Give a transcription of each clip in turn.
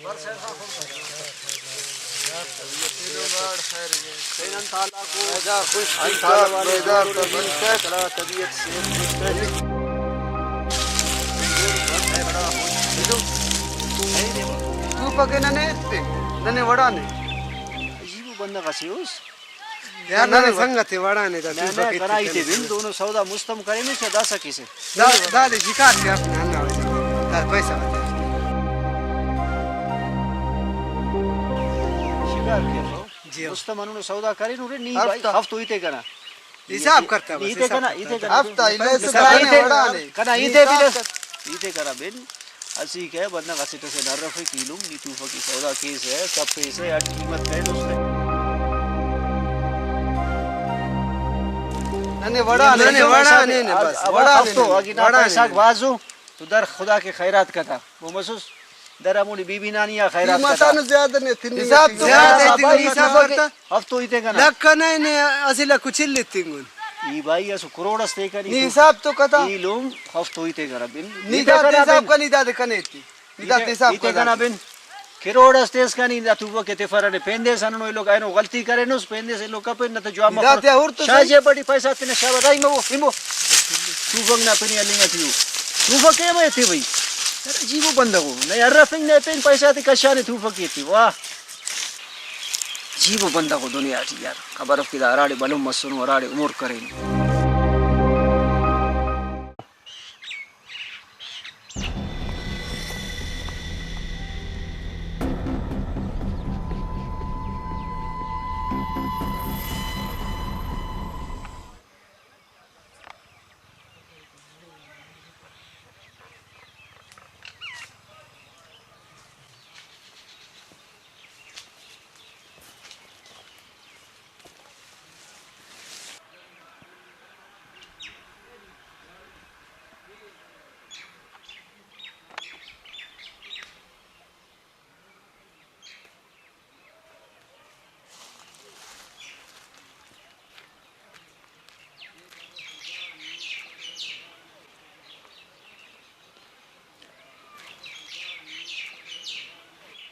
तू पके नने वड़ा ने जीव बंदा कसियोस यार नने संगत है वड़ा ने मैं कराई थे बिन दोनों सौदा मुस्तम करे नहीं से दासा किसे दादी शिकार से अपने अन्ना हो जाए पैसा शिकार किया जी मुस्तम अनु सौदा करे नु रे नी भाई हफ्तो इते करा हिसाब करता है इते करा हफ्ता इले से वड़ा ने करा इते करा बिन असी के बंदा कसिटे से डर रखे किलो नी तू फकी सौदा केस है सब पैसे या कीमत कहे उसने नने वड़ा ने बस वड़ा तो आगे ना पैसा बाजू तो दर खुदा के खैरात कथा वो महसूस दर अमुनी बीबी नानिया खैरात कथा मतान ज्यादा ने तीन हिसाब ज्यादा हिसाब करता अब तो इते कना लक नहीं ने असिला कुछ लितिंगुन ई भाई असु करोड़ स्ते करी नी हिसाब तो कथा ई लोग हफ्तो इते करा बिन निदा हिसाब का निदा कनेती निदा हिसाब इते कना बिन करोड़ स्तेस कनी दा तू के फरने पेंदे सननो लोग आनो गलती करे नुस पेंदे से लोग कपे न तो जवाब निदा और तो शाजे बड़ी पैसा तने शाबादाई में वो इमो तू बंगना पेनी अलिंगा थी तू फके में थी भाई अरे जीवो बंदा को नहीं अरफिंग ने पेन पैसा ते कशाने तू फके थी वाह जीवो बंदा को दुनिया थी यार खबर की अराड़े बलम मसनो अराड़े उमर करे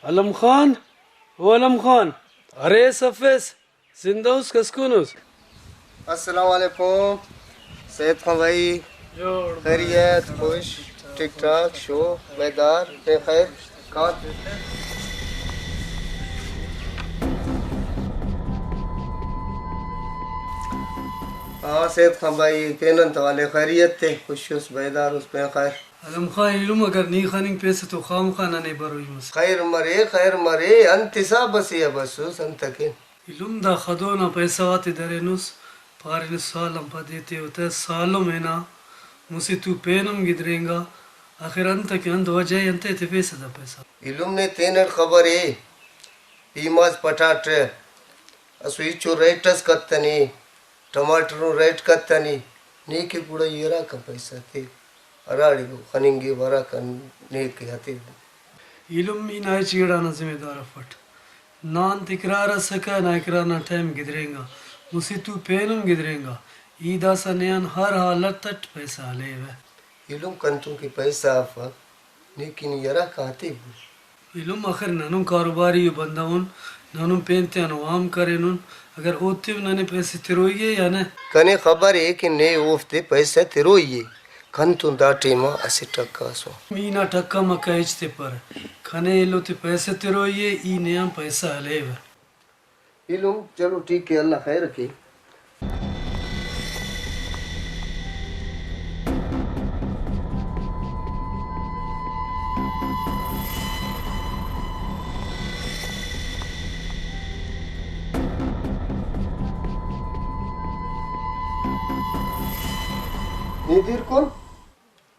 अलम खान ओ अलम खान अरे सफेस जिंदाउस कस्कुनुस अस्सलाम वालेकुम सैयद खान भाई खैरियत खुश ठीक ठाक शो बेदार खैर कौन हाँ सैयद खान भाई केनन तो वाले खैरियत थे खुश उस बेदार उस पे खैर अलम खान इलुम अगर नी खानिंग पैसे तो खाम खाना नहीं बरोई मस खैर मरे अंतिसा बसिया बसुस अंतकिन इलुम दा खदो ना पैसा वाते दरेनुस पारिन सालम पा देते होता सालों में ना मुझसे तू पेनम गिदरेंगा आखिर अंत के अंत वजह अंत ते पैसे दा पैसा इलुम ने तेनर खबर है ईमाज पटाटे असुइचो रेटस कत्तनी टमाटर रेट कत्तनी नी के पूरा येरा का पैसा थे अराड़ी को खनिंगे वरा कन ने के हते इलुम मी ना चिड़ा ना जिम्मेदार फट नान तिकरार सका ना इकरार ना टाइम गिदरेंगा मुझसे तू पेनम गिदरेंगा ईदा सनेन हर हालत तट पैसा लेवे इलुम कंतु के पैसा आफा लेकिन येरा कहते इलुम आखिर ननु कारोबारी बंदाउन ननु पेनते अनुवाम करेनुन अगर ओते नने पैसे तिरोइए या ने कने खबर है कि ने ओफते पैसे तिरोइए कंतु दाटे मा असे टक्का सो मीना टक्का मका इचते पर खने इलोते पैसे तिरोइए ई नेम पैसा लेवे इलुम चलो ठीक है अल्लाह खैर रखे निधिर कौन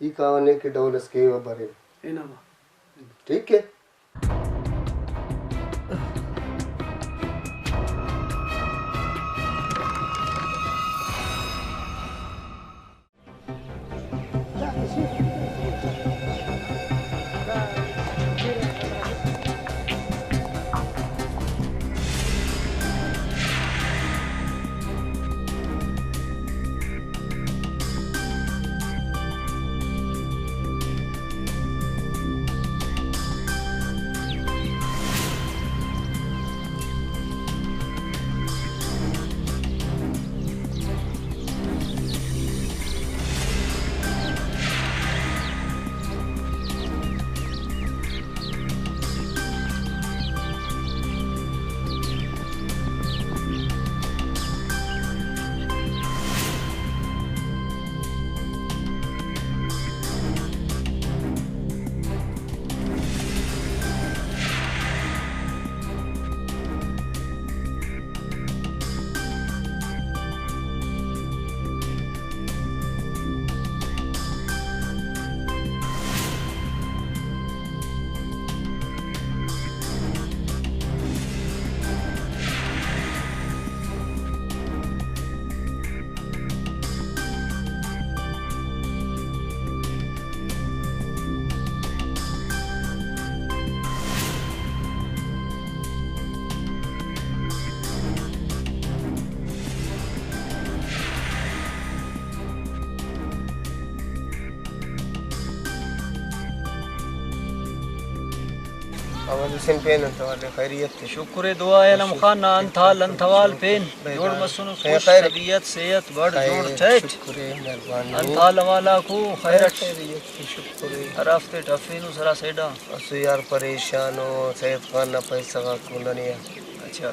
ई कावने के डौलस के बारे एनामा ठीक है हमारे सिन पेन अंतवाले खैरियत थे शुक्र दुआ अलम खान ना अंथाल अंथवाल पेन जोड़ मसुन खुश तबीयत सेहत बड़ जोड़ ठेठ शुक्र मेहरबानी अंथाल वाला को खैरत खैरियत थे शुक्र हराफ्ते टफीनु सरा सेडा असु यार परेशान हो सैयद खान ना पैसा का कुननिया अच्छा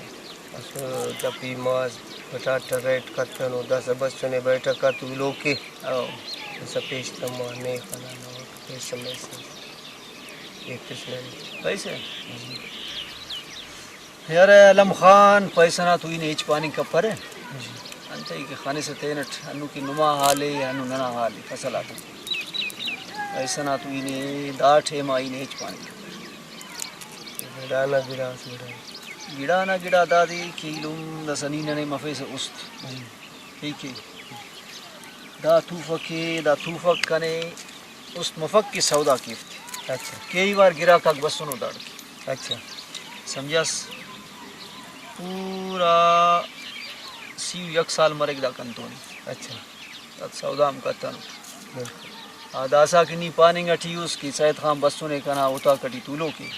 असु जपी माज बटाटा रेट कतन हो 10 बस ने बैठा का तू लोके आओ ऐसा पेश तमाने खाना ना पैसा में से एक किस्म पैसे यार अलम खान पैसा ना तू ही नहीं पानी का परे अंत ही के खाने से तेनट अनु की नुमा हाले अनु नना हाले फसल आता पैसा ना तू ही नहीं दाठे माई नहीं पानी डाना गिलास में गिड़ा ना गिड़ा दादी कीलुम दसनी ने मफे से उस्त ठीक है दा तूफक कने उस मफक की सौदा की अच्छा कई बार गिरा का बस सुनो दाड़ अच्छा समझस पूरा सी एक साल मरेग दा कंतोनी अच्छा तत सौदा हम कतन बिल्कुल आदासा की नी पानी गठी उसकी सैयद खान बस सुने कना उता कटी तूलो की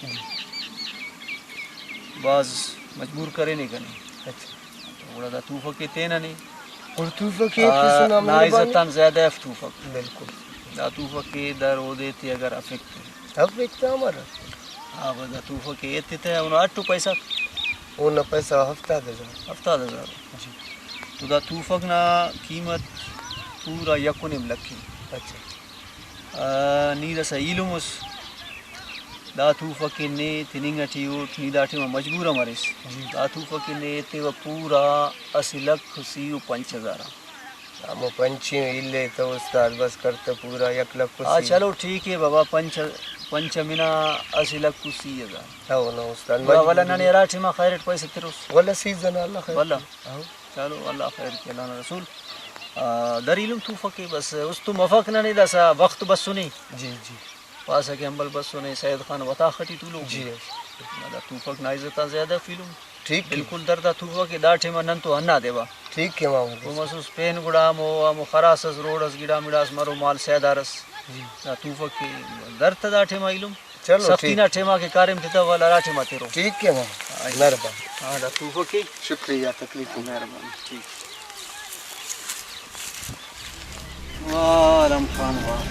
बाज मजबूर करे नहीं कने अच्छा बड़ा दा तूफक के तेना नहीं और तूफक के सुना ना इज्जतन ज्यादा तूफक बिल्कुल दा तूफक के दर ओ देती अगर अफेक्ट अब एक तो हमारा हाँ बस दा तूफक के एते थे उन 8 पैसा वो न पैसा हफ्ता दे जा हफ्ता हजार जी तो दा तूफक ना कीमत पूरा यकुनिम लखी अच्छा नी दसा इलुमुस दा तूफक ने तिनिंगा टीउट नी दाठी में मजबूर मरिस दा तूफक ने ते व पूरा 80 लाख सी 5000 हम पंची इल्ले तो उस्ताद बस करते पूरा 1 लाख हाँ चलो ठीक है बाबा पंच मिना 80 लाख सी हजार हां ना उस्ताद वाला नने राठी में खैरत पैसे तिरुस वला सीजन अल्लाह खैर वाला चलो अल्लाह खैर के लाना रसूल दरीलुम तूफक के बस उस तो मफक ना नहीं दसा वक्त बस सुनी जी जी पास है कि अंबल बस सुने सैयद खान वता खटी तू लोग जी ना तूफक ना इज्जत ज्यादा फिल्म ठीक बिल्कुल दर्दा तूफक के दाठे में नन तो हन्ना देवा ठीक है मामू वो मसूस पेन गुड़ा मो खरासस रोडस गिड़ा मिडास मारो माल सैदारस ना तूफक के दर्द दाठे में इलुम चलो सख्ती ठीक ना ठेमा के कार्य में थे वाला राठे में तेरो ठीक है मामू मेहरबानी हां दा तूफक की शुक्रिया तकलीफ मेहरबानी ठीक वाह आलम खान वाह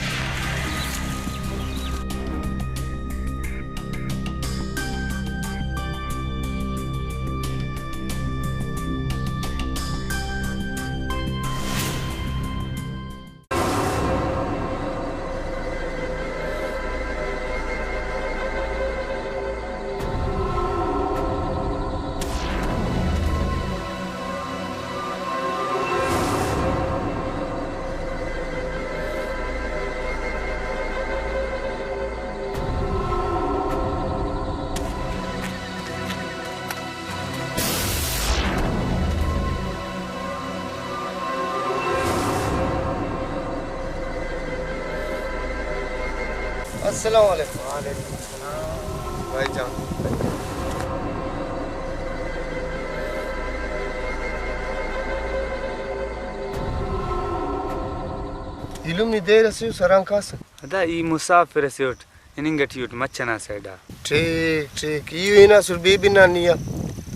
अस्सलाम वालेकुम वालेकुम सलाम भाईजान इलुम नि देर से सरंकास अदा ई मुसाफिर सेट इनिंगटियूट मच्छना सेडा ठीक ठीक ई ना सुर बीबी ना निया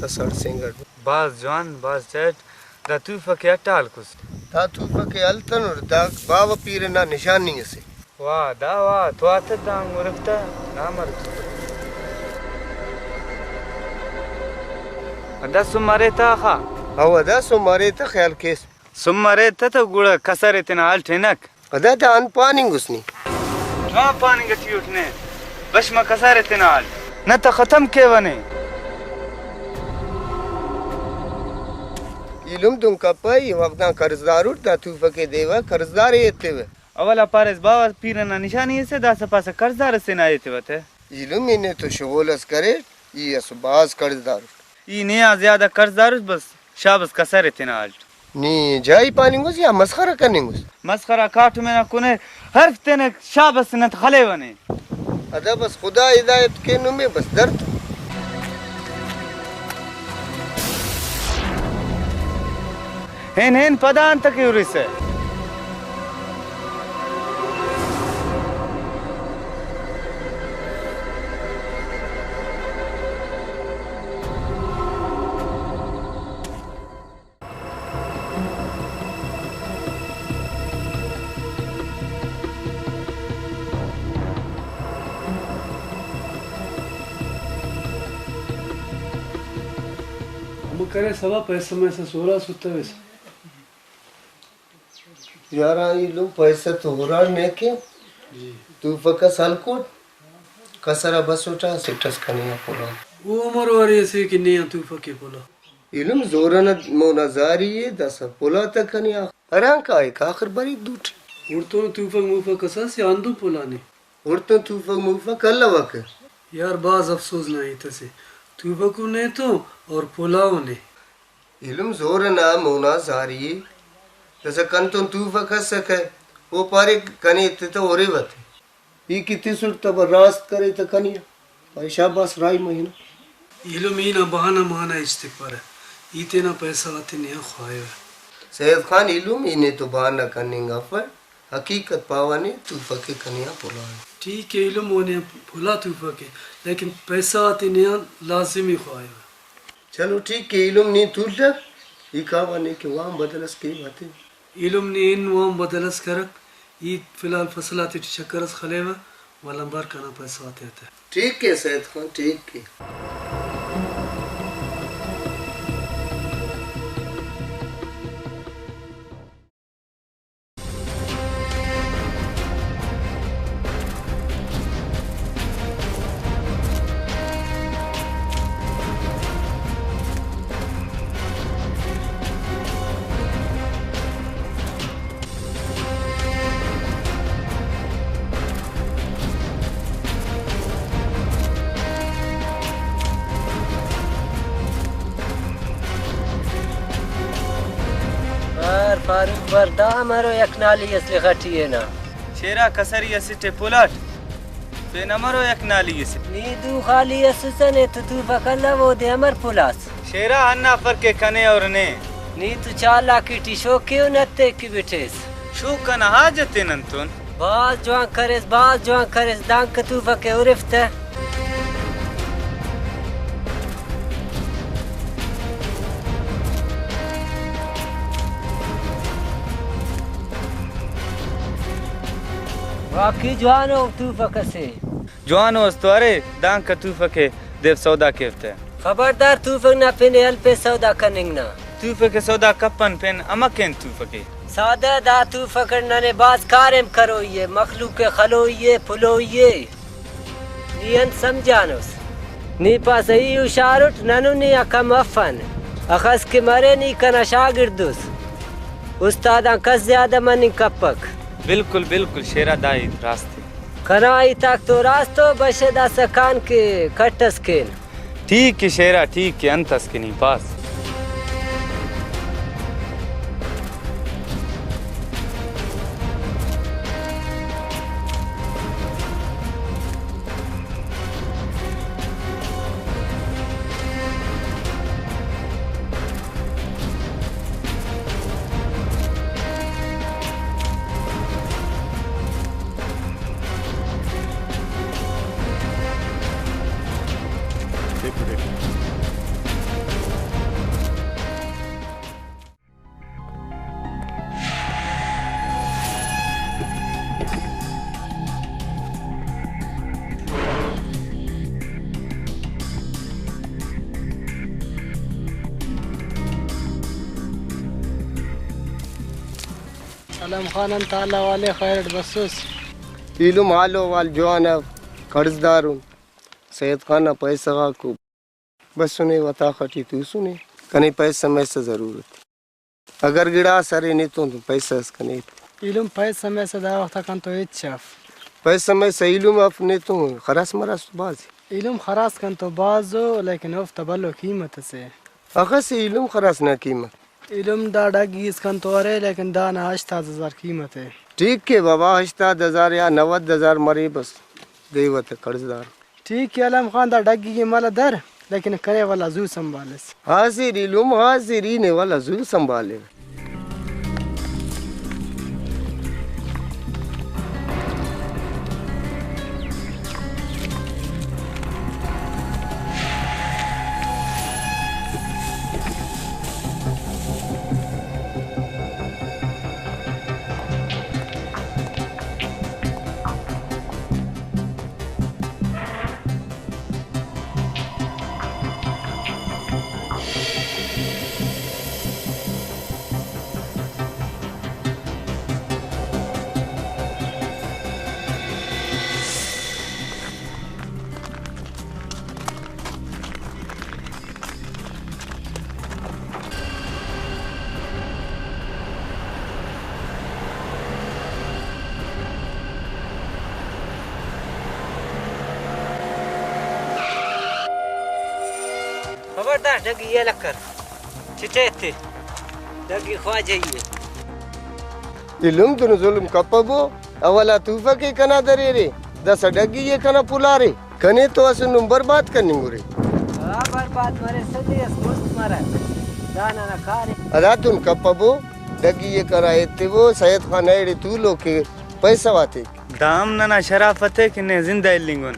तसर सिंगर बाज जवान बाज चैट दा तू फके अटाल कुछ ता तू फके अलतन और दा बाव पीर ना निशानी से वाह दा वाह तो आते दांग उरफ्ता ना मर अदा सुमारे ता खा हवा दा सुमारे ता ख्याल केस सुमारे ता तो गुड़ कसरे तना आल ठेनक अदा ता अन पानी घुसनी हाँ पानी गटियूट ने बस में कसरे तना आल न तो खत्म के बने इलुम तुम कपाई वक्ता कर्जदार उठता तू फके देवा कर्जदार येते वे अवला पारस बाबा पीरना निशानी से दास पास कर्जदार से ना येते वते इलुम इने तो शगोलस करे ई असबाज कर्जदार ई नया ज्यादा कर्जदार बस शाबस कसरे तना आल नी जाई पानी घुस या मस्खरा करने घुस मस्खरा काट में ना कुने हर्फ तेने शाबस न खले बने अदा बस खुदा हिदायत के नु में बस दर्द हेन पदान तक उरिसे हम करे सवा पैसा में से 1627 यार इलुम पैसा तो हो रहा ने के तू फका सालकोट कसरा बस उठा सिटस कनिया पोला वो उमर वारी से कि नहीं तू फके बोला इलुम जोरन मोना जारी ये दस पोला तक कनिया अरां का है का आखिर बरी दूठ उड़तो तू फक मुफक कसा से आंदू पोला ने उड़तो तू फक मुफा कल्ला वक यार बाज अफसोस नहीं तसे तू फकू ने तो और पोलाओ ने इलुम जोरना मोना जारी जैसे कन तो तू फका सके वो पारे कनी तो ओरे वत ये कितनी सुट तब रास्त करे तो कनिया पैसा बस राई महीना इलुमीना बहाना माना इस्तिगफार इतना पैसा आते नहीं ख्वाए सैयद खान इलुम इन्हें तो बहाना करेंगा पर हकीकत पावाने तू फके कनिया पोला ठीक है इलम होने भुला तू फके लेकिन पैसा आते नहीं लाजिमी ख्वाए चलो ठीक है इलुम नहीं टूट ये कावाने के वहाँ बदलस की बातें इलम ने इन वाम बदलस करक ई फिलहाल फसल आती चक्करस खलेवा वालंबार करना पैसा आते थे ठीक है सैयद खान ठीक है फारूक बरदा मरो एक नाली असली खटी है ना शेरा कसरी असिटे पुलाट पे नमरो एक नाली से नी दू खाली असुसने तू फकल्ला वो दे अमर पुलास शेरा अन्ना फर के कने और ने नी तू चाला की टिशो क्यों नत्ते की बिठेस शू कन हाजते नंतुन बाज जवान करेस दांग तू फके उरिफ्ते वाकई जवानो तू फकसे जवानो तो अरे दांग का तू फके देव सौदा केवते खबरदार तू फक ना पिने हल पे सौदा कनिंग ना तू फके सौदा कपन पेन अमकेन तू फके सादा दा तू फकड़ना ने बात कारम करो ये मखलूक के खलो ये फुलो ये नियन समझानोस नी पास ही उशारुट ननु नी अकम अफन अखस के मरे नी कना शागिर्दुस उस्तादा कस ज्यादा मनी कपक बिल्कुल बिल्कुल शेरा दाई रास्ते कनाई तक तो रास्तो बशेदा सकान के कटस के ठीक है शेरा ठीक है अंतस के नहीं पास सलाम खान ताला वाले खैर बसुस इलुम हालो वाल जवान कर्जदार सैयद खाना पैसा को बस सुने वता खटी तू सुने कने पैसा में से जरूरत अगर गिड़ा सरे नहीं तो पैसा कने इलम पैसा में से दा वक्त kan तो इच्छा पैसा में से इलुम अपने तो खरास मरास बाज इलम खरास kan तो बाजो लेकिन उफ तबलो कीमत से अगर से इलुम खरास ना कीमत इलम दाड़ा गीस kan तो अरे लेकिन दाना 8000 कीमत है ठीक है बाबा 8000 या 90000 मरे बस देवत कर्जदार ठीक है अलम खान दा डगी के माला दर लेकिन करे वाला जू संभाले हाजिर इलुम हाजिरीने वाला जू संभाले खबरदार डगी ये लकर चिटे थे डगी ख्वा जाइए इलुम तुन जुल्म कपबो अवला तूफा के कना दरे रे दस डगी ये कना पुलारे कने तो असनु बर्बाद करनी गुरे बर्बाद मरे सदी मस्त मरा दाना ना खारे अदा तुन कपबो डगी ये करा एते वो सैयद खान एड़े तू लो के पैसा वाते दाम नना शराफत है कि ने जिंदा इल्लिंगुन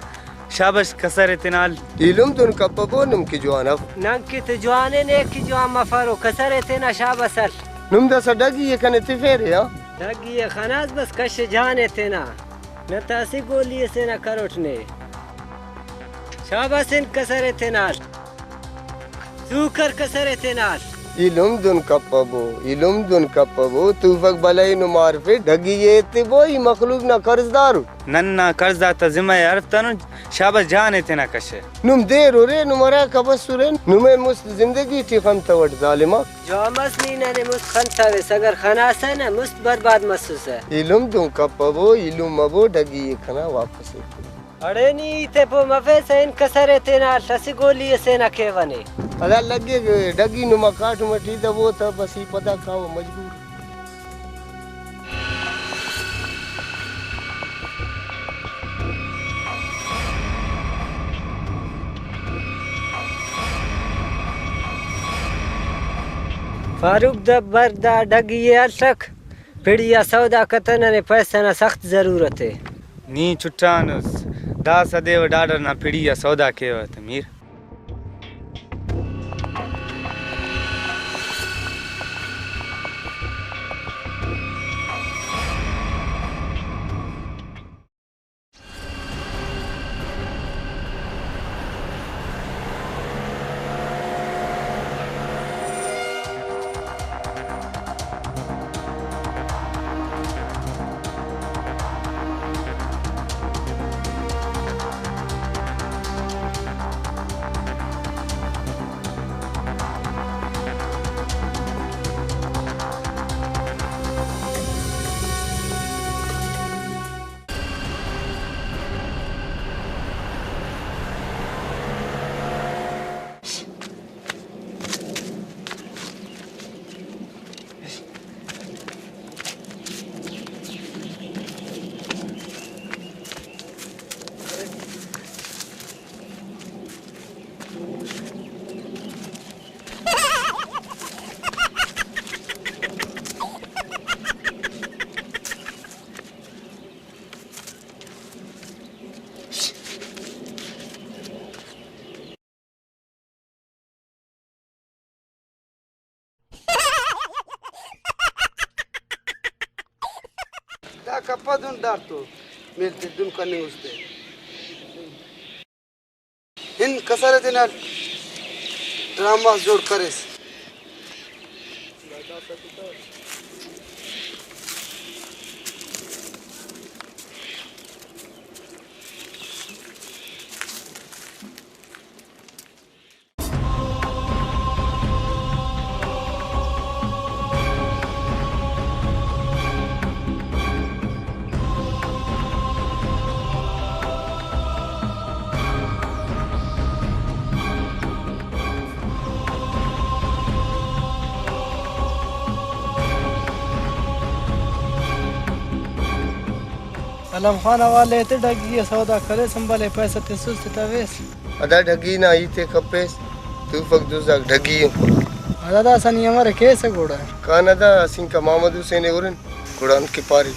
शाबाश कसर इतनाल इलुम तुन कपबो नुम की जवानफ नंकी तो जवाने ने की जवान मफरो कसरे थे ना शाबसल नुम दस डगी ये कने तिफेरे या डगी ये खनाज बस कश जाने थे ना न तासी गोली से ना करोटने शाबाश इन कसरे थे नाल सूकर कसरे थे नाल इलुम दुन कपबो तूफक बलाई नु मारफे डगी ये ते वो ही मखलूक ना कर्जदार नन्ना कर्जा त जिम्मा यार तनु शाबाश जान इतना कशे नुम देर रे नुमरा कबसुरे नुमे मुस्त जिंदगी ठी खम तवट जालिमा जो मसनी ने मुस्त खनता वे सगर खनास है ना मुस्त बर्बाद महसूस है इलुम दुन कपबो इलुम मबो डगी ये खना वापस अरे नी ते पो मफे से इन कसरे थे ना ससी गोली से ना केवने अदा लगे डगी नुमा काट मटी तो वो था बस ही पता खाओ मजबूर फारूक दबरदा डगी ये तक पिड़िया सौदा कतन ने पैसा ना सख्त जरूरत है नी चुट्टानुस दा सदेव डाडर ना पिड़िया सौदा केवत मीर दा कप्पा दुन डार तो मेरे दुन करने उसते इन कसरे थे ना ड्रामा जोड़ करेस अलम खान वाले ते डगी सौदा करे संभाले पैसा ते सुस्त तवेस अदा ढगी ना ही थे खपेस तू फक दूसरा ढगी दादा सनी हमारे कैसे घोड़ा कान अदा सिंह का मोहम्मद हुसैन उरन कुरान के पारी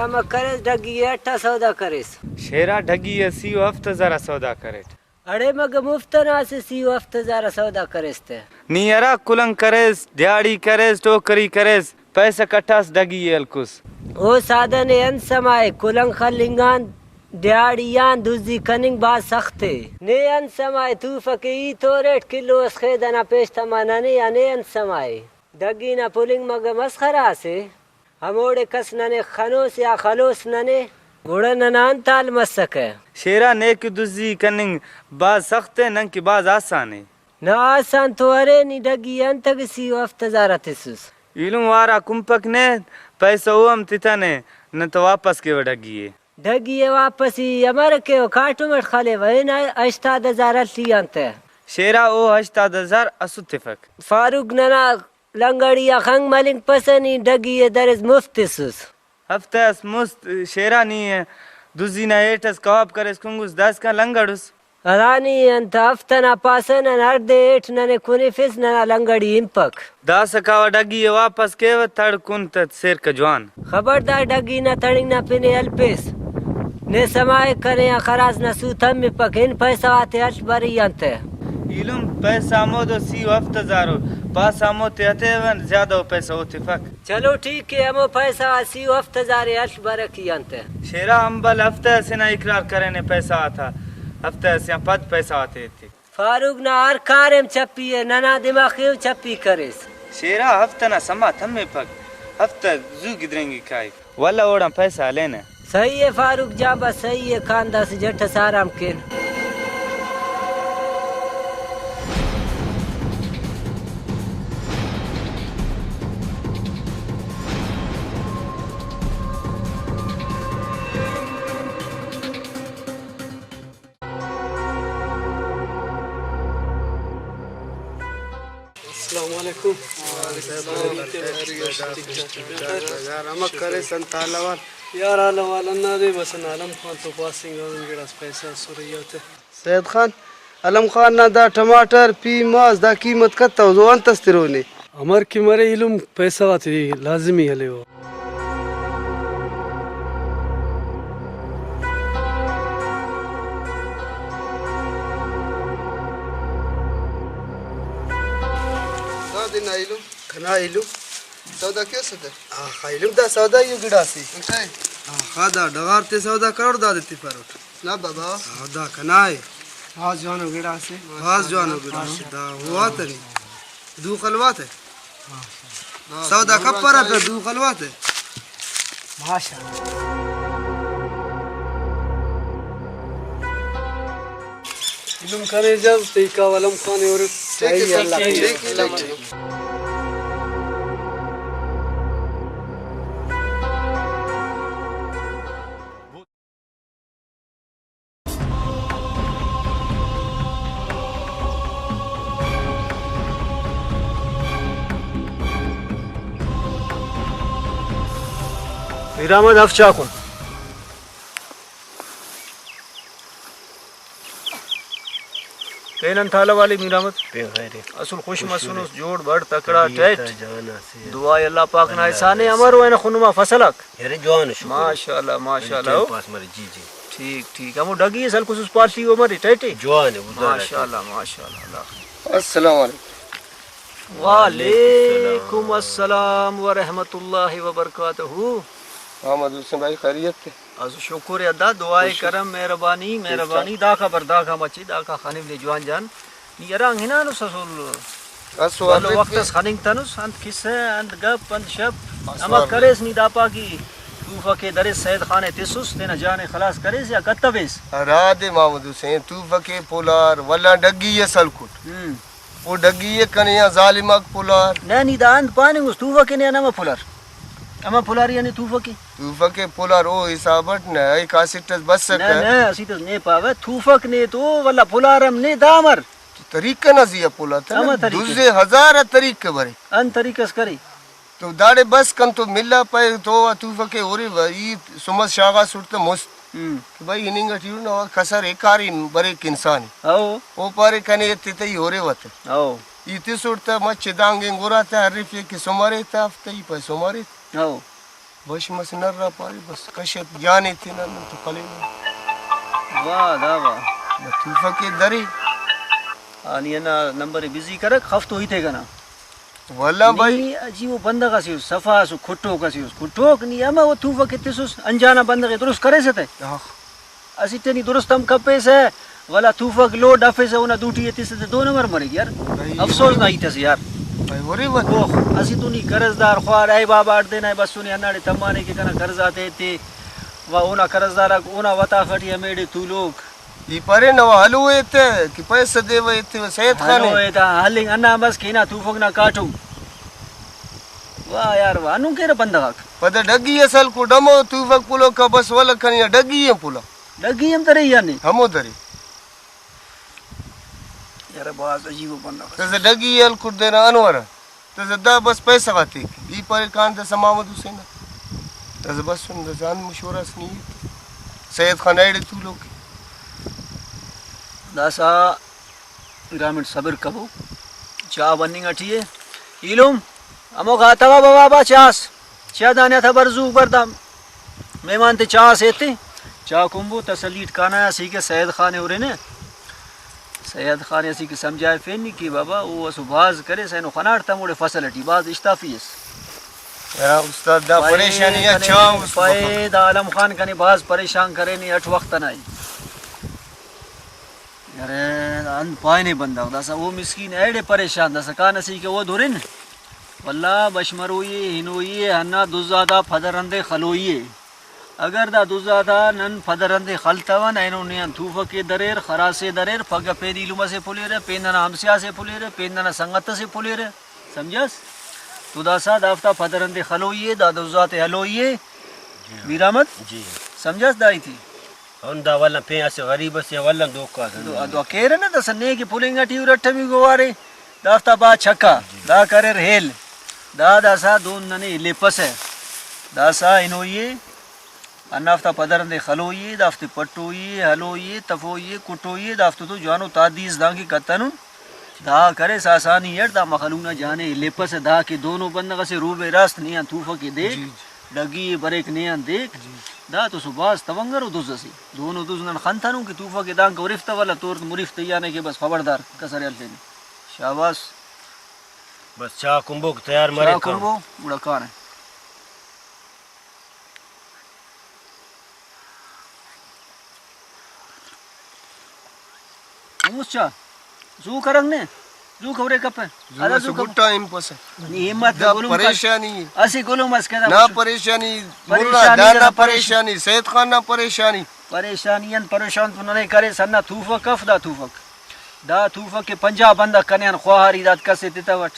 कम करे डगी 8 सौदा करेस शेरा ढगी है सी हफ्ते जरा सौदा करे अड़े मग मुफ्त ना से सी हफ्ते जरा सौदा करेस ते नीयरा कुलंग करेस दिहाड़ी करेस टोकरी करेस पैसा कट्ठास ढगी है अलकुस ओ साधन एन समाए कुलंग खलिंगान दिहाड़ियान दुजी कनिंग बात सख्ते ने अन समाए तू फकी तो रेट किलो खेदना पेश तमाना ने अने अन समाए दगी ना पुलिंग मग मस्खरा से हमोड़े कस नने खनोस या खलोस नने घोड़ा ननान ताल मसक है शेरा ने की दुजी कनिंग बाज सख्त है नंग की बाज आसान है ना आसान तो अरे नी दगी अन तक सी हफ्ते जरा तिसुस इलुम वारा कुंपक ने पैसा ओम तितने न तो वापस के वडगी है दगी वापस ही अमर के काटो मत खाले वही ना 8000 लियांते शेरा ओ 8000 असुतफक फारूक नना लंगड़िया खंग मलिंग पसनी डगी दरज मुफ्तिसुस हफ्ते अस मुस्त शेरा नी है दुजी ना एटस कवाब करेस कुंगुस 10 का लंगड़ुस अरानी अंत हफ्तना पासन अर्धे एठ नने कुनी फिस नना लंगड़ी इंपक 10 का वडगी है वापस के व तड़ कुन त शेर का जवान खबरदार डगी ना तड़िंग ना पिने अल्पेस ने समाए करे खराज न सूथम में पकिन पैसा आते अल्प बरी अंते इलुम पैसा मोदो सी हफ्ते जारो पास आमो ते हते वन ज्यादा पैसा होते फक चलो ठीक है हमो पैसा सी हफ्ते जारे अल्प बरकी अंते शेरा अंबल हफ्ते से ना इकरार करे ने पैसा आता हफ्ते से पद पैसा आते थे फारूक ना हर कारम चप्पी है नना दिमाग चप्पी करेस शेरा हफ्ते ना समा थमे फक हफ्ते जू गिदरेंगी खाई वाला ओड़ा पैसा लेने सही है फारूक जा बस सही है खानदा से जट साराम के अस्सलामुअलैकुम करे संतालवार यार आलम वालना दे बस आलम खान तो पासिंग और गिलास पैसा सुरियत सैयद खान अलम खान ना दा टमाटर पी मास दा कीमत कत्ता जो अंतस्तिरोने अमर की मरे इलुम पैसा आती लाजिमी हले वो दिन आइलू खना आइलू सौदा क्यों सदर आइलू दा सौदा यू गिडासी खादा डगारते सौदा करोड़ दा देती परोट ना बाबा सौदा कनाए हाज जानो गिडासी हाज जानो गिडासी दा हुआ तनी दू खलवात है सौदा कब पर पे दू खलवात है माशाअल्लाह इलुम करे जब तेका वालम खान और सही अल्लाह ठीक मीरामद अफचाकुन पेनन थाला वाली मीरामत असुल खुश मसुन जोड़ बड़ तकड़ा टेट दुआ अल्लाह पाक ना एहसाने अमर व खुनमा फसलक माशाल्लाह माशाल्लाह ठीक ठीक हम डगी सल कुछ पार्टी उमर टेटे माशाल्लाह माशाल्लाह अस्सलाम वालेकुम वालेकुम अस्सलाम व रहमतुल्लाहि व बरकातहू मोहम्मद हुसैन भाई खैरियत थे आज शुक्र अदा दुआए करम मेहरबानी मेहरबानी दाखा बर दाखा मची दाखा खानिम ले जवान जान नियरांग हिना नु ससुल असवाल वक्त खानिंग तनुस अंत किस्से अंत गप अंत शब अमा करेस नी दापा की तूफा के दरे सैयद खाने तिसुस देना जाने खलास करेस या कत्तबेस रादे मोहम्मद हुसैन तूफा के पुलार वला डगी ये सलकुट वो डगी ये कनिया जालिमक पुलार नैनी दांत पानी उस तूफा के ने नमा पुलर अमा पुलार यानी तूफा के पुलार ओ हिसाबट न आई कासिटस बस सक न न असी तो ने पावे तूफक ने तो वला पुलारम ने दामर तरीका न सिया पुला था दूसरे हजार तरीके बरे अन तरीकस करी तो दाड़े बस कन तो मिला पे तो तूफा के ओरे ई सुमस शागा सुरत मुस्त कि भाई इनिंग टियू न खसर एकारी बरे इंसान आओ ओ पारे कने तितई ओरे वत आओ इति सुरत मच दांगे गोरा था हरिफ के सुमारे था हफ्ते ही पे सुमारे आओ बश मस नर्रा पारी बस कशत जाने थे ना तो कले वाह दा वाह तूफा के दरी आणि ना नंबर बिजी करक हफ्तो ही थे ना वल्ला भाई नहीं अजीब बंदा का सी सफा सु खुट्टो का सी खुट्टो नहीं ama वो तूफा कितने सु अनजाना बंदा के दुरुस्त करे से थे असी तेनी दुरुस्त हम कपे से वाला तूफा लो डफे से उना दूटी ये से 2 नंबर मरे यार अफसोस नहीं थे यार भाई वरी वन ओ असी तू नहीं कर्जदार ख्वार है बाबा आड़ देना बस सुनी अनाड़े तमाने के कना कर्ज आते थे वा उना कर्जदार उना वता फटी मेडे तू लोग ये परे न हलू थे कि पैसे देवे थे सैयद खान हालो एता हालिंग अन्ना बस केना तूफक ना काटू वाह यार वानु केरे बंदा पद डगी असल को डमो तूफक पुलो का बस वल खनिया डगी है पुलो लगी हम तरे यानी हमो दरी यार बात अजीब बंदा तसे डगी यल को देना अनवर तसे दा बस पैसा खाती ये परे कान ते समामद हुसैन तसे बस सुन जान मशवरा सनी सैयद खान आइडे तू लोग दासा ग्रामीण सबर कबो चा बनिंग अठिए इलुम अमो गातवा बाबा चास चा दाने था बरजू बरदम मेहमान ते चास एते चा कुंबू तसलीट काना सी के सैयद खान उरे ने सैयद खान ऐसी के समझाए फेनी की बाबा वो सुभाज करे सैनो खनाट तमोड़े फसल हटी बात इस्ताफीस या उस्ताद दा परेशानी अच्छा फैद आलम खान कने बाज परेशान करे नहीं 8 वक्त नहीं अरे अन पाए नहीं बंदा दसा वो मिस्कीन एड़े परेशान दसा कान सी के वो धोरिन वल्ला बशमरोये हिनोये हन्ना दुजादा फदरंदे खलोये अगर दा दुजादा नन फदरंदे खलतवन एनो ने थूफ के दरेर खरासे दरेर फग पेदी लुमा से पुलेरे पेनना हमसिया से पुलेरे पेनना संगत से पुलेरे समझस तो दासा दाफ्ता फदरंदे खलोये दा दुजाते हलोये मीरामत जी समझस दाई थी onda wala pe ase gariba se wala doka दो केरे ने दस ने की पुलिंगा टी रठमी गोवारे दाफ्ता बा छक्का दा करे हेल दा दासा दोन नने लेपस है दासा इनो ये अनाफ्ता पदरंदे खलोये दाफ्ते पट्टोये हलोये तफोये कुटोये दाफ्तो तो जानो तादीस दांगी कतनु दा करे सासानी यार दा मखलूना जाने लेपस है दा के दोनों बंदा से रूबे रास्त निया तूफा के देख डगी बरेक निया देख दा तो सुबास तवंगर उदुसी दोनों दुजनन खनथनु की तूफा के दांग उरिफ्ता वाला तोर मुरिफ्त याने के बस खबरदार कसर अलते शाबाश बस चा कुंभक तैयार मरे क्या कुंभो बड़ा कान है मुस्चा जू करंग ने जू खबरे कप है अरे सो गुड टाइम पस नी हिम्मत दा गोलुम परेशानी असी गोलुम मस कदा ना परेशानी मुर्रा दाना परेशानी सैयद खान ना परेशानी परेशानियन परेशान तो नहीं करे सन्ना तूफक कफ दा तूफक के 50 बंदा कन्यान ख्वाहारी दात कसे तितावट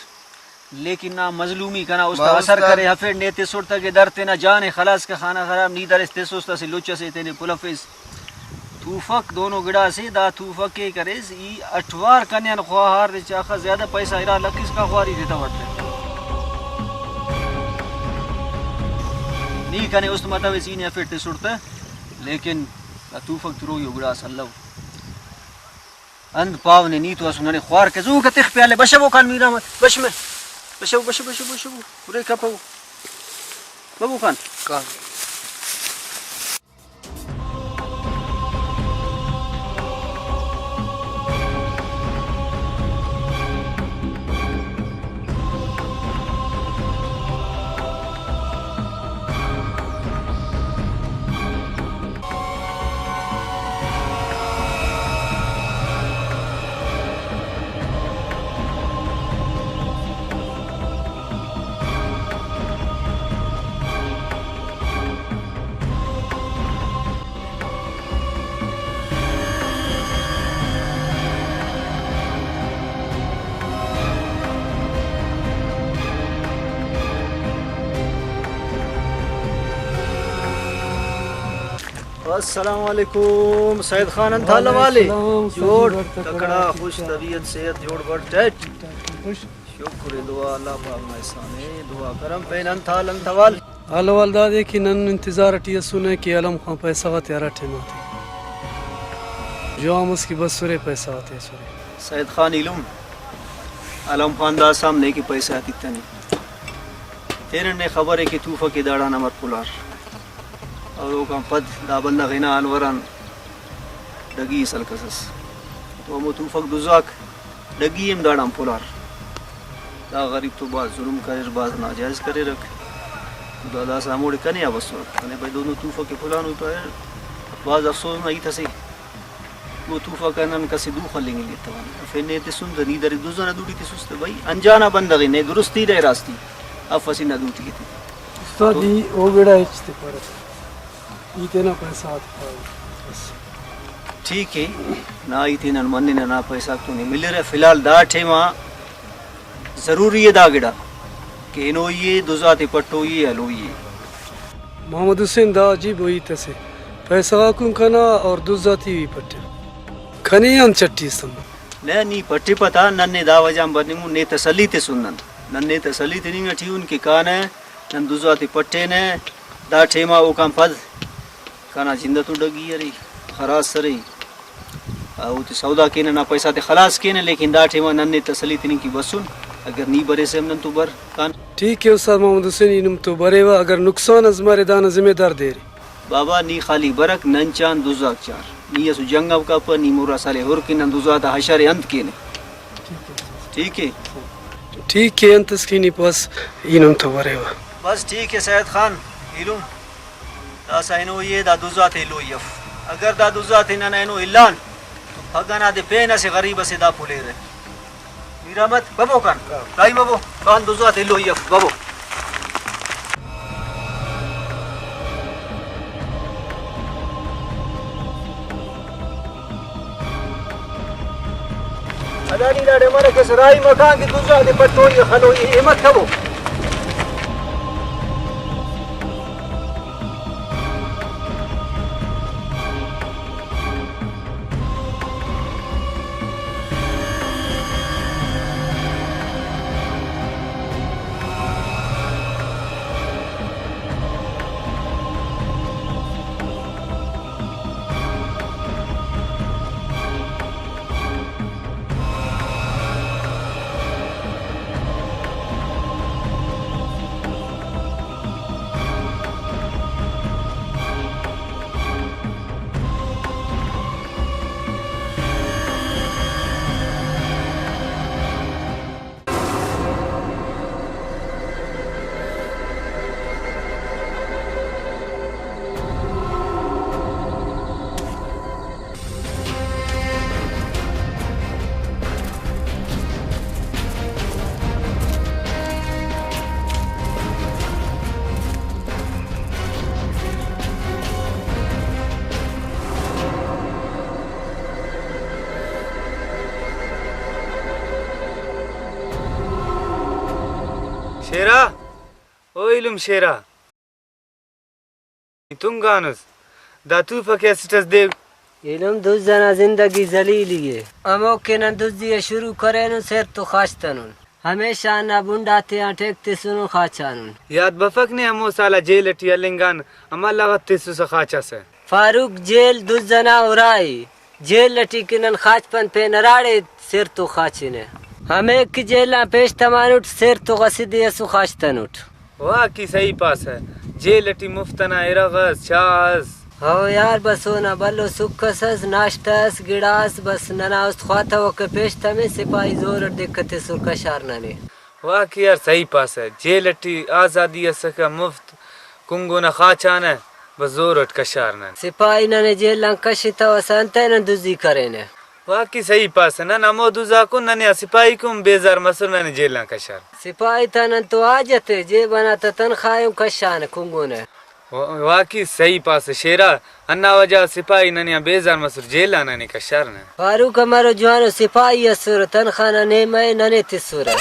लेकिन ना मजलूमी कना उसका असर करे हफे नेते सुरता के डरते ना जाने खलास का खाना खराब नी दरस्ते सोचता से लुच्चा से तेने पुलफिस तूफक दोनों गिड़ा से दा तूफक के करे ई 8वार कन्यान ख्वाहार रे चाखा ज्यादा पैसा इरा लकिस का ख्वारी देता वटते नी कने उस मतवे सीने हफे सुरता लेकिन तूफक तुरो योगड़ा सल्लव अंध पावने नी तो सुनने ख्वार के जू के तिख प्याले बशबो कान मीरा मत बश में बशबो पूरे कपो बाबू खान का अस्सलाम वालेकुम सैयद खान अंथाला वाले जोड़ तकड़ा खुश तबीयत सेहत जोड़ बड़ टेट शुक्र दुआ अल्लाह पाक में साने दुआ करम पेन अंथाल अंथवाल हाल वालदा देखी नन इंतजार टी सुने कि अलम खां पैसा वाते अरठे माते जो हम उसकी बस सुरे पैसा वाते सुरे सैयद खान इलुम अलम खान दा सामने की पैसा आती तने तेरे ने खबर है कि तूफा के दाड़ा नमर पुलार और वो काम पद दाबंदा गना अलवरन डगी सलकसस तो हम तूफक दुजाक डगी हम दाड़ा पुलार दा गरीब तो बात जुल्म करे बात नाजायज करे रख दादा सामोड़े कने अवसर अने भाई दोनों तूफा के फुलान हुई पर बाज अफसोस नहीं था सही वो तूफा का नन कसी दू खलेंगे लेता हूं फिर ने ते सुन नी दरी दुजना दूटी ते सुस्त भाई अनजाना बंदगी ने दुरुस्ती रे रास्ती अब फसीना दूटी की उस्ताद ई ओ बेड़ा इचते पर ई तेना पैसा आता बस ठीक है ना ई तीन मनने ना पैसा तो नहीं मिल रहा फिलहाल दा ठेमा जरूरी है दागड़ा कि इनो ये दुजाते पट्टो ये हलो ये मोहम्मद हुसैन दा अजीब हुई तसे पैसा कुन कना और दुजाती हुई पट्टे खने अन चट्टी सम ने नी पट्टी पता नन्ने दा वजाम बनिमु ने तसली ते सुनन नन्ने तसली ते नहीं ठी उनके कान है नन दुजाते पट्टे ने दा ठेमा ओ काम पद काना जिंदा तो डगी रे खरास सरे आओ ते सौदा के ना पैसा ते खलास के ने लेकिन दा ठेमा नन्ने तसली ते नहीं की बसुन अगर नी बरे से हमन तो बर कान ठीक है उस्ताद मोहम्मद हुसैन इनुम तो बरेवा अगर नुकसान अजमारे दाना जिम्मेदार दे रे बाबा नी खाली बरक नंचान दुजाक चार नी यसु जंगव का पर नी मोरा साले होर के न दुजाता हशर अंत के ने ठीक है अंत स्कीनी पास इनुम तो बरेवा बस ठीक है सैयद खान इलुम दा साइनो ये दा दुजाते लो यफ अगर दा दुजाते न नैनो इलान तो भगना दे पेना से गरीब से दा फुले रे मीरामत बबो कान काई बबो कान दुजाते लो यफ बबो अदानी लाडे मरे के सराई मकान की दूसरा दे पट्टो ये खलो ये हिम्मत कबो शेरा ओ इलुम शेरा तुम गानस दातू फके स्टेटस दे इलम दुज जना जिंदगी जलीली है अमो के न दुजिए शुरू करे न सेर तो खास्तनुन हमेशा ना बुंडाते आटेकते सुनो खाचानुन याद बफक ने हमो साला जेल टिया लिंगान अमा लागत सु खाचा से फारूक जेल दुज जना उराई जेल लटी किनन खाचपन पे नराड़े सेर तो खाचिने हमें की जेला पेश तमानुट सेर तो गसिदे सु खास्तनुट वाह की सही पास है जेल लटी मुफ्तना इरगस चास हो यार बसो ना बलो सुखसस नाश्तास गिड़ास बस नना उस ख्वाता वके पेश तमे सिपाही जोर दिक्कते सुर कशार नने वाह की यार सही पास है जेल लटी आजादी असका मुफ्त कुंगो न खाचाने बजोरट कशार नने सिपाही नने जेल लंकशिता वसंते न दुजी करेने वाकी सही पास है ना नमो दुजा को नने सिपाही कुम बेजार मसर नने जेल कशार सिपाही तन तो आजते जे बना त तनखायम कशान कुंगो ने वाकी सही पास है शेरा अन्ना वजह सिपाही नने बेजार मसर जेल नने कशार ने फारूक हमारो जवानो सिपाही असुर तनखाना ने मैं नने तिसुर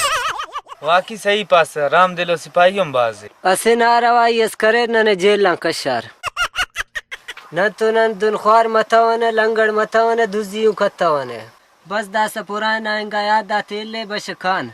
वाकी सही पास है राम दिलो सिपाहीम बाज असे नारवाई अस करे नने जेल कशार न तो नन दुनख्वार मतावने लंगड़ मतावने दुजियों खतावने बस दास पुराना आएगा याद आते ले बशखान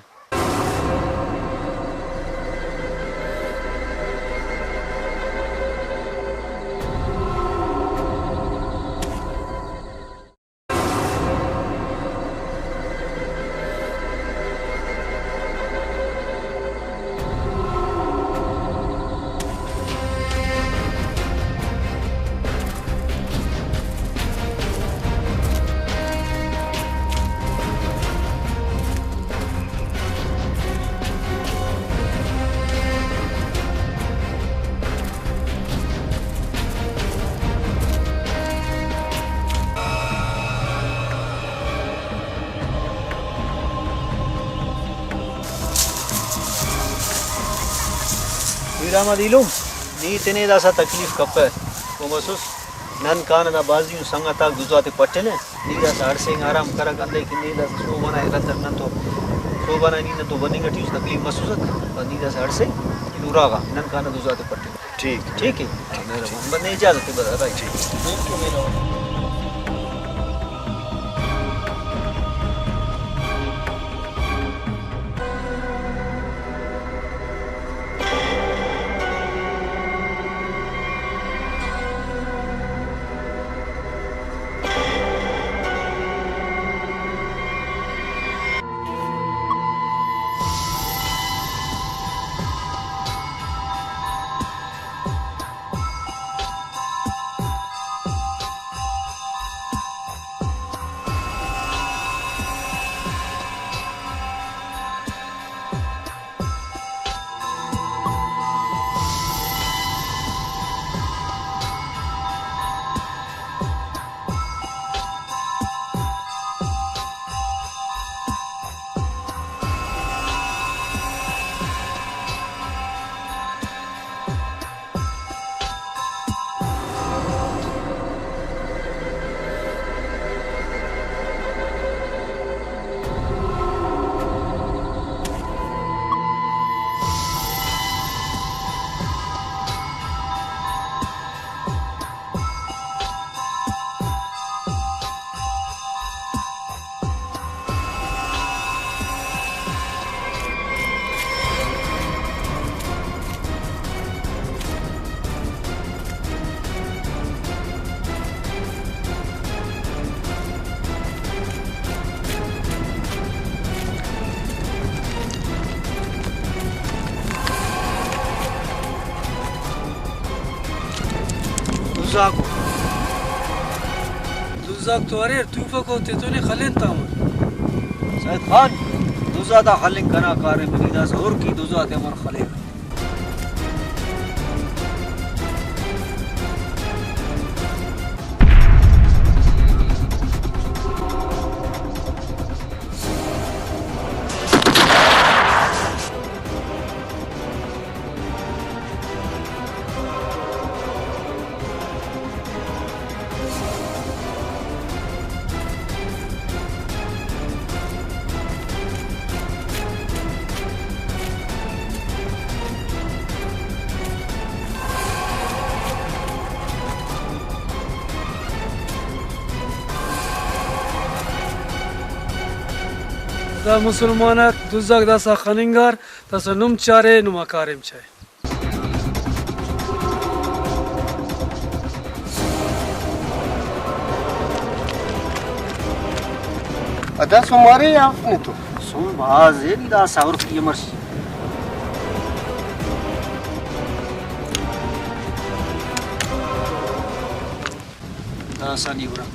निजामा दिलूं नी तेने दासा तकलीफ कप्पे को मसुस नन कान ना बाजियों संगता गुजाते पट्टने नी दासा हड़सेंग आराम करा गंदे कि नी दासा सो बना रतन नन तो बनेगा ठीक तकलीफ मसुसक नी दासा हड़से दूरागा नन कान गुजाते पट्टने ठीक ठीक है मेरा बंदे इजाजत है बता भाई ठीक मेरा दुजाक तो अरे तूफा को तेतोने खलेन तामन सैयद खान दुजा दा खलिंग कना कार मिनीदा जोर की दुजा ते मन खले da musulmanak duzak da sakhaningar da sanum çare numakarim çay. अदा सुमारे आपने तो सुन बाजे दा सावर की मर्स da sani urak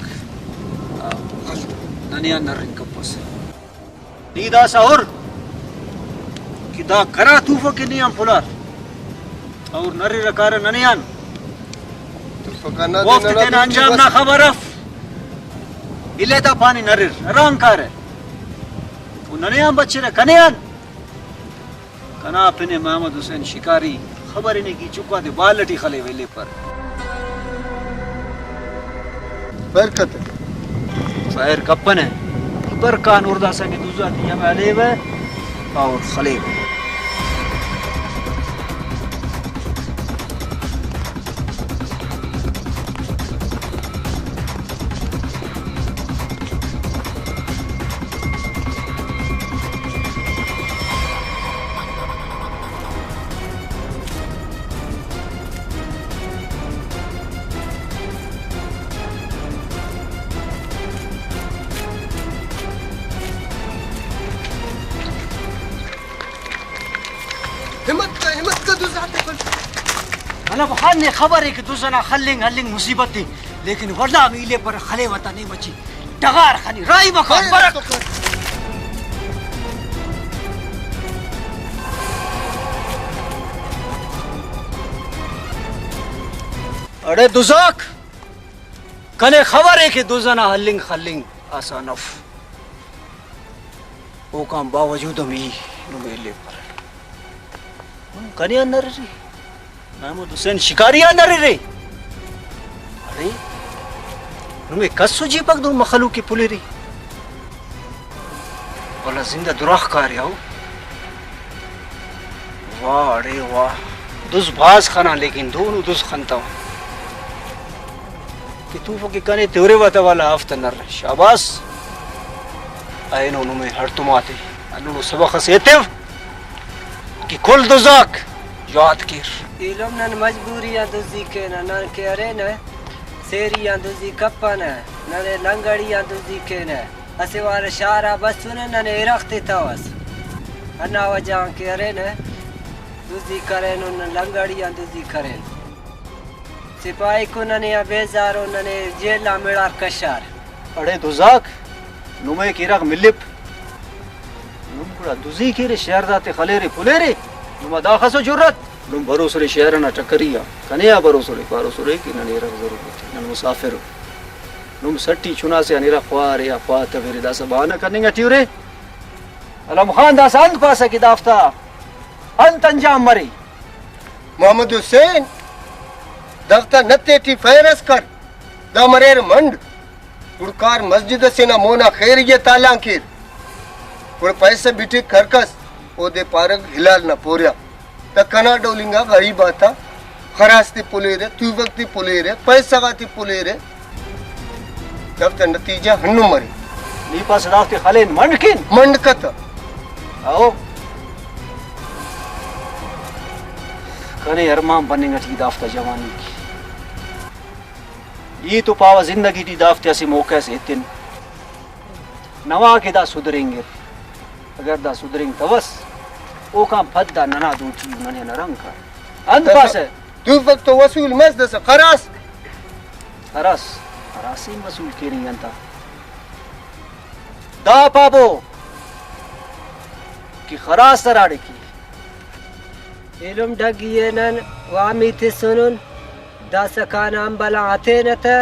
naniya narin kapos नीदा साहुर कि दा करा तूफो के नियम फुलार और नरी रकार ननियान तो फकाना वक्त तेन अंजाम ना खबरफ इले दा पानी नरिर रंकार है वो ननियान बच्चे ने कनियान कना अपने मोहम्मद हुसैन शिकारी खबर ही नहीं की चुका दे बालटी खले वेले पर बरकत फायर कप्पन है बरकान उर्दा संगे दूजा दिया में अलेव और खलेव हिम्मत का दुजाते पर अना बहान ने खबर है कि दूसरा खल्लिंग हल्लिंग मुसीबत थी लेकिन वरना मिले पर खले वता नहीं बची डगार खानी राई बखान बरक अरे दुजाक कने खबर है कि दूसरा हल्लिंग खल्लिंग आसानफ वो काम बावजूद मी मिले पर कने अंदर जी महमूद हुसैन शिकारी अंदर रे अरे नुमे कसु जी पक दो मखलूक की पुलेरी वाला जिंदा दुराख कार याओ वाह अरे वाह दुस भास खाना लेकिन दोनों दुस खनता कि तू फके कने तेरे वाता वाला हफ्ता नर शाबाश आयनो नुमे हर तुमाते अनु सबक सेतेव कि कुल दुजाक याद किर इलम नन मजबूरियां दुजी के न के अरे न सेरियां दुजी कपन न लंगड़ियां दुजी के न असेवार शारा बस न रखते तवस अन्ना वजह के अरे न दुजी करे न लंगड़ियां दुजी करे सिपाही को नने बेजारो नने जेला मिलार कशार अरे दुजाक नुमे किरक मिलिप नुम पुरा दुजी के शहरदाते खलेरे पुलेरे नुमा दाखसो जुरत नुम भरोसरे शहर ना टकरिया कनेया भरोसरे कि नने रख जरूरत नन मुसाफिर नुम सट्टी चुना से अनेरा ख्वार या ख्वात वेरे दास बहाना करने ट्यूरे अलम खान दास अंत पासा की दाफ्ता अंत अंजाम मरी मोहम्मद हुसैन दफ्तर नत्तेटी फैरस कर दमरेर मंड उड़कार मस्जिद से ना मोना खैर ये ताला कीर उड़ पैसे बिठी खरकस ओदे पारक हिलाल ना पोरिया त कना डोलिंगा गरीब आता खरास्ती पुले रे तू वक्ती पुले रे पैसा गाती पुले रे दफ्तर नतीजा हन्नु मरी नी पास दाफ्ते खलेन मंडकिन मंडकत आओ करे अरमान बनेगा टी दाफ्ता जवानी की ये तो पावा जिंदगी टी दाफ्ते से मौके से इतन नवा के दा सुधरेंगे अगर दा सुधरेंगे तवस ओ का फद दा नना दूटी मने नरंग का अंत पास है तू वक्त तो वसूल मस दस खरास हरासी वसूल के नहीं अंता दा पाबो कि खरास तराड़े की इलम डगिए नन वामी थे सुनुन दास का नाम बला आते न थे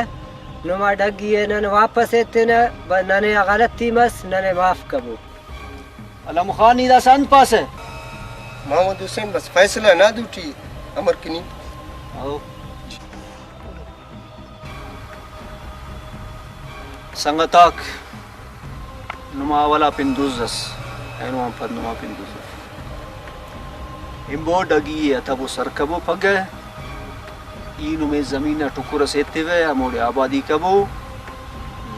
नुमा डगिए नन वापस एते न नने गलती मस नने माफ कबू अलम खानी दा संत पास है मोहम्मद हुसैन बस फैसला ना दूटी अमर किनी आओ संगताक नुमा वाला पिंदुजस एनो हम पद नुमा पिंदुजस इम्बो डगी अथबो सरकबो पगे ईनु में जमीन टुकुर सेते वे अमोड़े आबादी कबो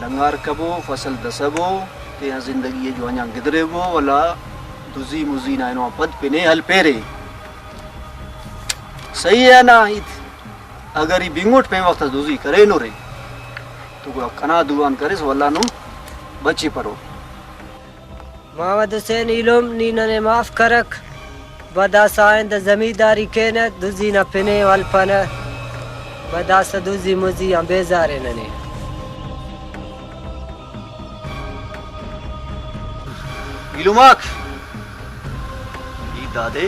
लंगार कबो फसल दसबो ते जिंदगी जो अन्या गिदरे वो वाला दुजी मुजी ना इनो पद पे ने हल पेरे सही है ना इत अगर ये बिंगोट पे वक्त दुजी करे नो रे तो को कना दुआन करे सो अल्लाह नु बची परो मोहम्मद हुसैन इलम नी नने माफ करक बदा साइंद जमींदारी के न दुजी न पिने वल्पन बदा स दुजी मुजी बेजारे नने इलुमाक ई दादे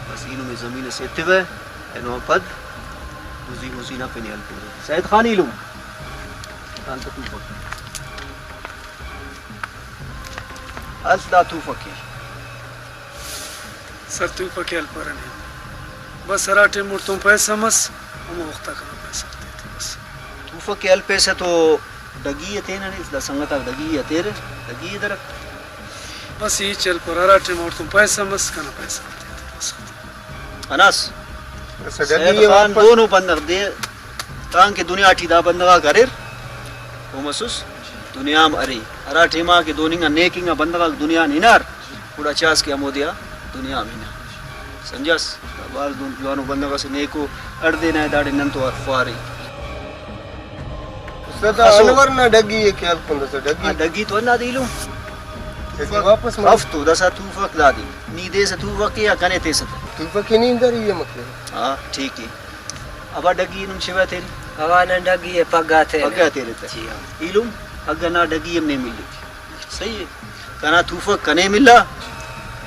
बस इनु में जमीन सेते वे एनो पद दुजी मुजी ना पिने हल सैयद खान इलुम अंत तू फकी असदा तू फकी सर तू पके अल्परने बस हराटे मुर्तों पैसा मस हम वक्त का पैसा देते बस तू फकी अल पैसे तो डगी थे ना इस संगता डगी तेरे डगी इधर बस ये चल पर हराटे मुर्तों पैसा मस का पैसा देते बस अनास सडली खान दोनों बंदर दे तांग के दुनिया ठी दा बंदगा करे वो महसूस दुनिया में अरे हराटे मां के दोनिंगा नेकिंगा बंदगा दुनिया निनार पूरा चास के अमोदिया दुनिया में ना समझस बाल दोन जवानों बंदगा से नेको अर्दे ना दाड़े नंतो और फारी सदा अनवर ना डगी है ख्याल पंद से डगी डगी तो ना दिलू वापस हफ्तो दसा तू फक दादी नी दे से तू वके या कने ते से तू पकी नहीं अंदर ये मतलब हां ठीक है अब डगी नुम शिवा तेरी हवा न डगिए पगा थे पगा तेरे ते जी हां इलुम अगर ना डगी हमने मिली सही है कना तू फक कने मिला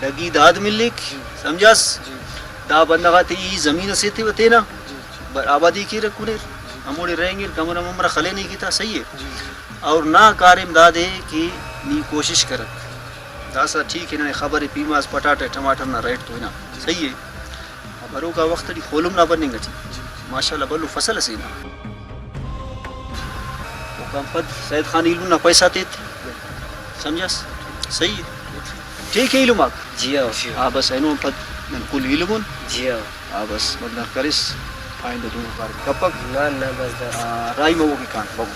डगी दाद मिलिक समझस दा बंदगा ते ई जमीन से थे वते ना आबादी की रखुने हमोड़े रहेंगे कमरा ममरा खले नहीं की था सही है और ना कारिम दादे की नी कोशिश कर दासा ठीक है ना खबर है पीमास पटाटे टमाटर ना रेट तो ना सही है बरो का वक्त दी खोलुम ना बनेगा जी माशाल्लाह बल्लू फसल सीना वो काम पद सैयद खान इलू ना पैसा तेत समझस सही है ठीक है इलू माक जियो बस एनो पद कुल इलुन जियो बस मतलब करिस आइंदा दूर बार कपक ना ना बस दस राई में वो की कान बाबू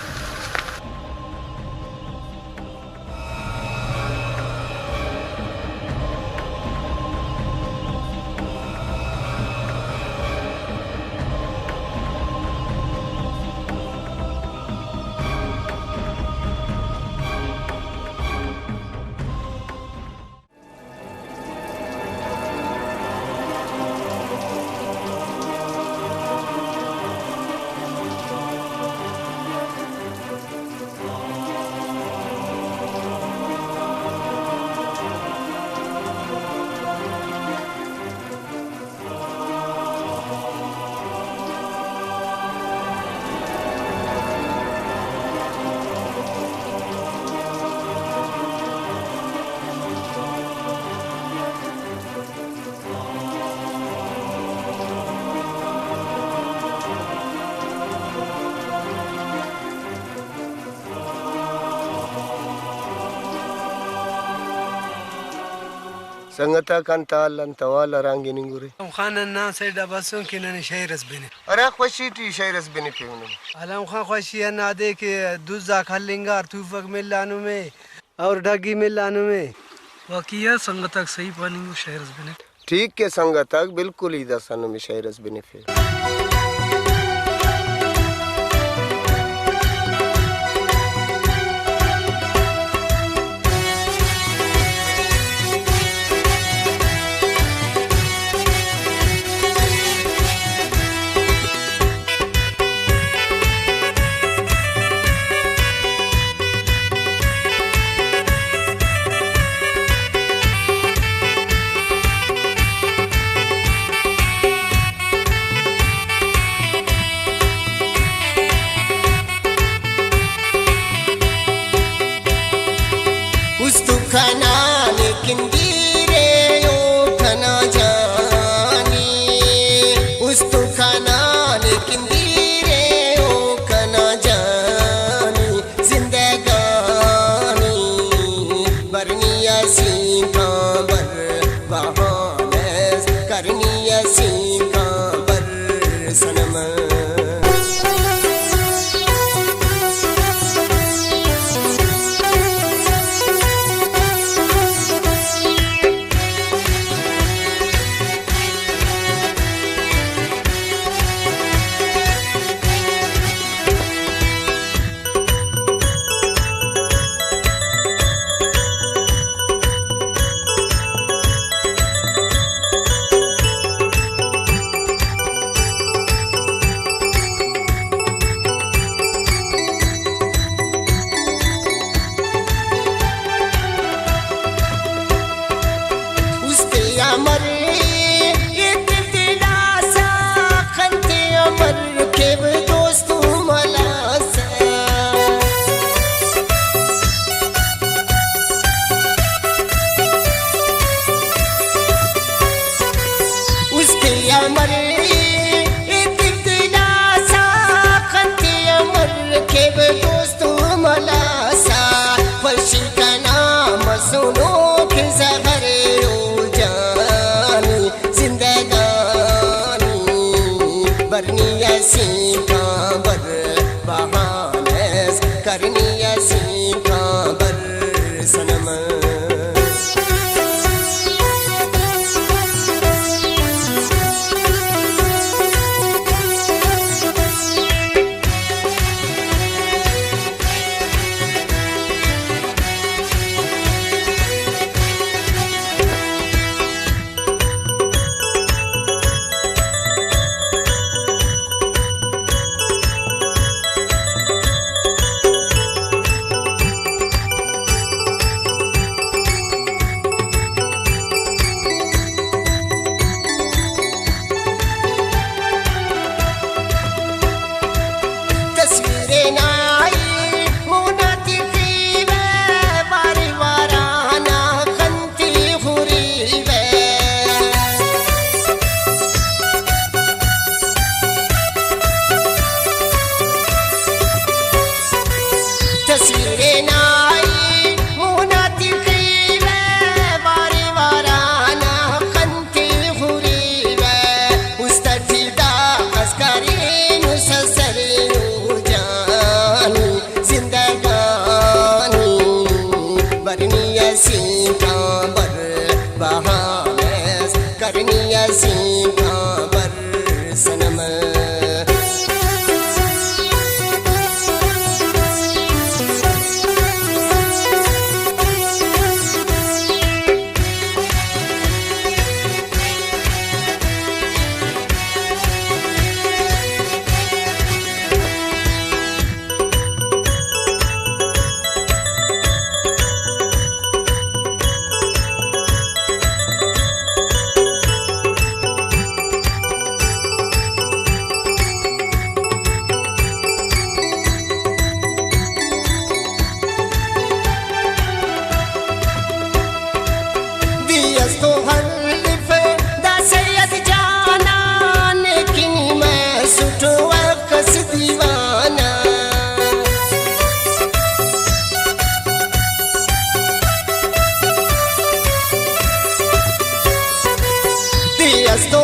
संगता kantaa lantawala rangi ningure Khan الناس دبسون كنا شيرس بني ara khwashiti shayras beni pevnu علام خان خوشی نادے کے دوزا کھلنگار توفق ملانو میں اور ڈگی ملانو میں واقعیا संगतक सही पानी शहरस बने ठीक के संगतक बिल्कुल ही दसनु में shayras beni fe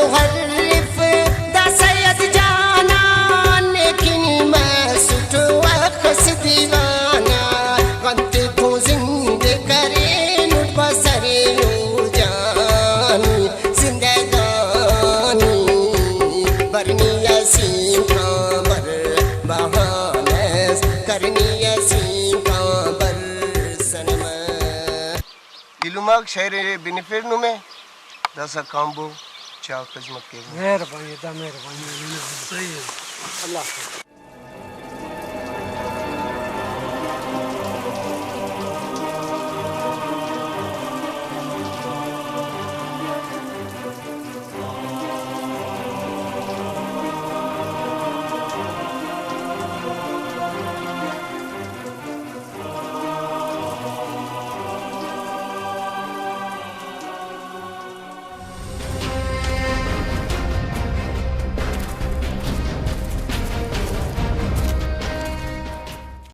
मुहर्रिफ दा सैयद जाना लेकिन मैं सुट वक्स दीवाना वंत को जिंदे करे नुट बसरे नु जानी जिंदगानी बरनी यसीम कांबर बहानस करनी यसीम कांबर सनमा इलुमाग शहर बेनिफिट नु में दसा कांबो चा खिदमत के मेहरबानी दा मेहरबानी सही है अल्लाह